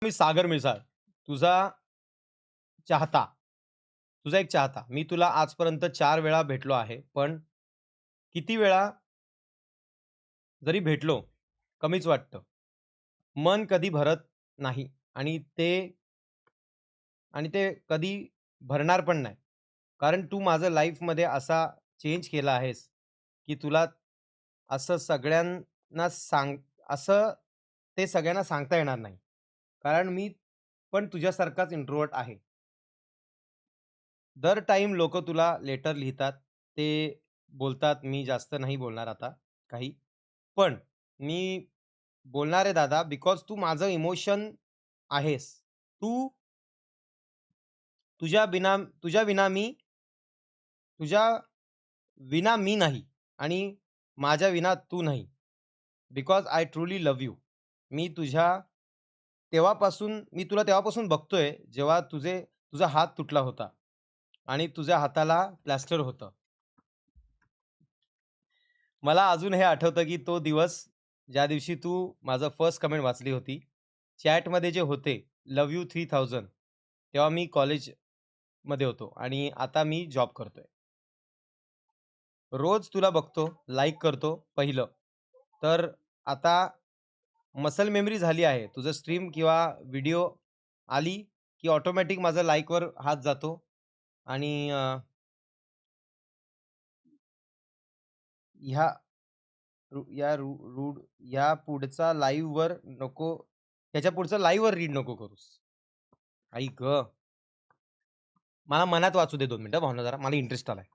मी सागर मिसाळ, तुझा चाहता, तुझा एक चाहता. मी तुला आजपर्यंत 4 वेळा भेटलो आहे. पण किती वेळा जरी भेटलो, कमीच वाटतं. मन कधी भरत नाही आणि ते कधी भरणार पण नाही. कारण तू माझं लाईफमध्ये असा चेंज केला आहेस, की तुला असं सगळ्यांना सांग असं ते सगळ्यांना सांगता येणार नाही. कारण मी पण तुझ्यासारखाच इंट्रोव्हर्ट आहे. दर टाईम लोकं तुला लेटर लिहितात. ते बोलतात, "मी जास्त नाही बोलणार आता काही." पण मी बोलणार आहे दादा, बिकॉज तू माझं इमोशन आहेस. तू तुझ्या बिना तुझ्या विना मी तुझ्या विना मी नाही आणि माझ्या विना तू नाही. Because I truly love you. मी तुझ्या मी तुला तेव्हापासून बघतोय, जेव्हा तुझा हात तुटला होता आणि तुझ्या हाताला प्लास्टर होतं. मला अजून हे आठवतं, की तो दिवस ज्या दिवशी तू माझं फर्स्ट कमेंट वाचली होती. चॅटमध्ये जे होते, लव्ह यू 3000 तेव्हा मी कॉलेजमध्ये होतो आणि आता मी जॉब करतोय. रोज तुला बघतो, लाइक करतो पहिलं. तर आता मसल मेमरी झाली आहे. तुझं स्ट्रीम किंवा व्हिडिओ आली, की ऑटोमॅटिक माझा लाइकवर हात जातो आणि ह्या रू या रू रूड या पुढचा लाईव्हवर नको ह्याच्या पुढचं लाईव्हवर रीड नको करूस. आई गं! मला मनात वाचू दे 2 मिनिटं भावना जरा. मला इंटरेस्ट आलाय.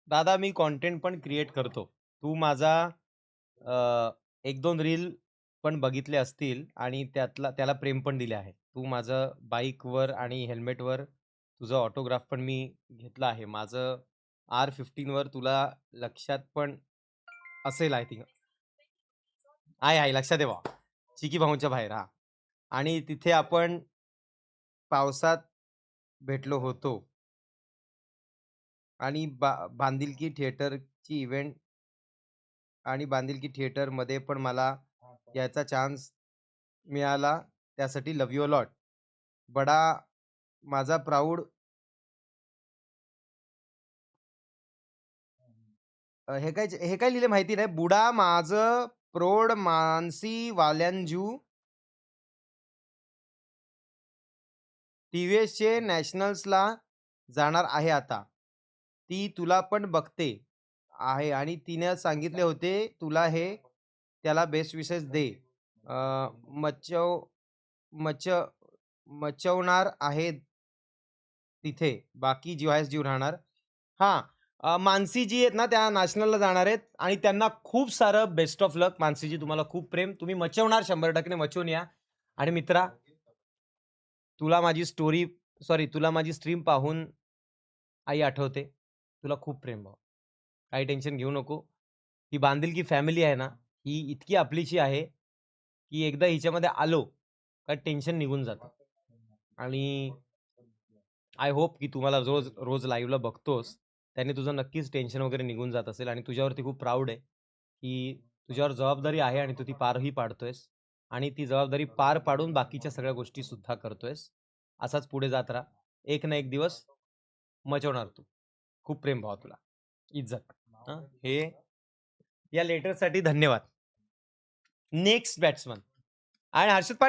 दादा मी कंटेंट पण क्रिएट करतो. तू माझा 1-2 रील पण बघितले असतील आणि त्याला प्रेम पण दिले आहे. तू माझं बाईकवर आणि हेल्मेटवर तुझं ऑटोग्राफ पण मी घेतला आहे. माझं R15वर तुला लक्षात पण असेल आय थिंक. आहे लक्षात आहे बाबा. चिकी भाऊंच्या बाहेर हां. आणि तिथे आपण पावसात भेटलो होतो आणि बांदिलकी थिएटरची इव्हेंट आणि बांदिलकी थिएटरमध्ये पण मला याचा चान्स मिळाला. त्यासाठी लव्ह यू अ लॉट. बडा माझा प्राउड हे काय लिहिलंय माहिती नाही. बुडा माझं प्रौढ मानसी वाल्यांजू टी-व्ही-एसचे नॅशनल्सला जाणार आहे आता. ती तुला पण बघते आहे आणि तिने सांगितले होते तुला त्याला बेस्ट विशेस दे. अ, मच्छव मच मचवणार आहे तिथे. बाकी जीवास जीव राहणार. हां, मानसी जी आहेत ना, त्या नॅशनलला जाणार आहेत आणि त्यांना खूप सारं बेस्ट ऑफ लक. मानसीजी तुम्हाला खूप प्रेम. तुम्ही मचवणार 100% मचवून या. आणि मित्रा, तुला माझी स्टोरी तुला माझी स्ट्रीम पाहून आई आठवते. तुला खूप प्रेम भाऊ. काही टेन्शन घेऊ नको. ही बांधिलकी फॅमिली आहे ना, ही इतकी आपलीशी आहे, की एकदा हिच्यामध्ये आलो, का टेन्शन निघून जातं. आणि आय होप की तुम्हाला रोज रोज लाईव्हला बघतोस. त्याने तुझं नक्कीच टेन्शन वगैरे निघून जात असेल आणि तुझ्यावरती खूप प्राउड आहे, की तुझ्यावर जबाबदारी आहे आणि तू ती पारही पाडतोयस आणि ती जबाबदारी पार पाडून बाकीच्या सगळ्या गोष्टी सुद्धा करतोयस. असाच पुढे जात राहा. एक ना एक दिवस मचवणार तू. खूप प्रेम भावा तुला. इज्जत. हं, हे या लेटरसाठी धन्यवाद. नेक्स्ट बॅट्समन आणि हर्षद